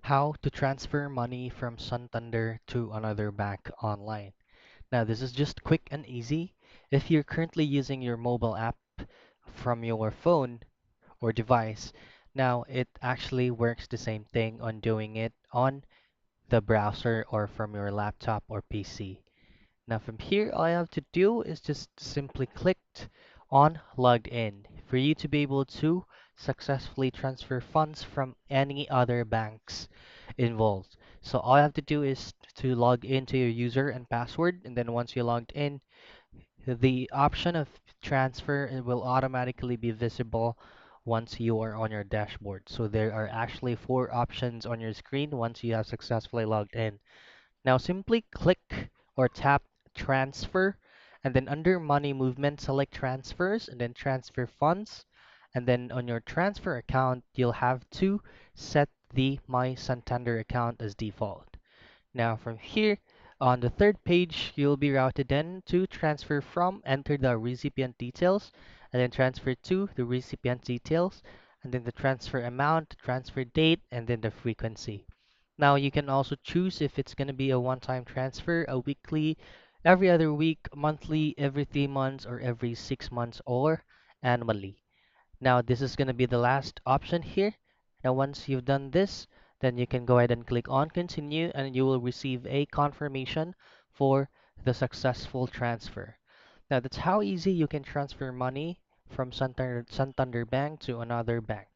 How to transfer money from Santander to another bank online. Now, this is just quick and easy. If you're currently using your mobile app from your phone or device, now it actually works the same thing on doing it on the browser or from your laptop or PC. Now from here, all I have to do is just simply click on logged in for you to be able to successfully transfer funds from any other banks involved. So all I have to do is to log into your user and password, and then once you're logged in, the option of transfer it will automatically be visible once you are on your dashboard. So there are actually four options on your screen once you have successfully logged in. Now simply click or tap transfer, and then under money movement select transfers and then transfer funds, and then on your transfer account you'll have to set the my Santander account as default. Now from here, on the third page, you'll be routed in to transfer from, enter the recipient details, and then transfer to the recipient details, and then the transfer amount, transfer date, and then the frequency. Now you can also choose if it's going to be a one-time transfer, a weekly, every other week, monthly, every 3 months, or every 6 months, or annually. Now this is going to be the last option here. Now once you've done this, then you can go ahead and click on continue and you will receive a confirmation for the successful transfer. Now that's how easy you can transfer money from Santander Bank to another bank.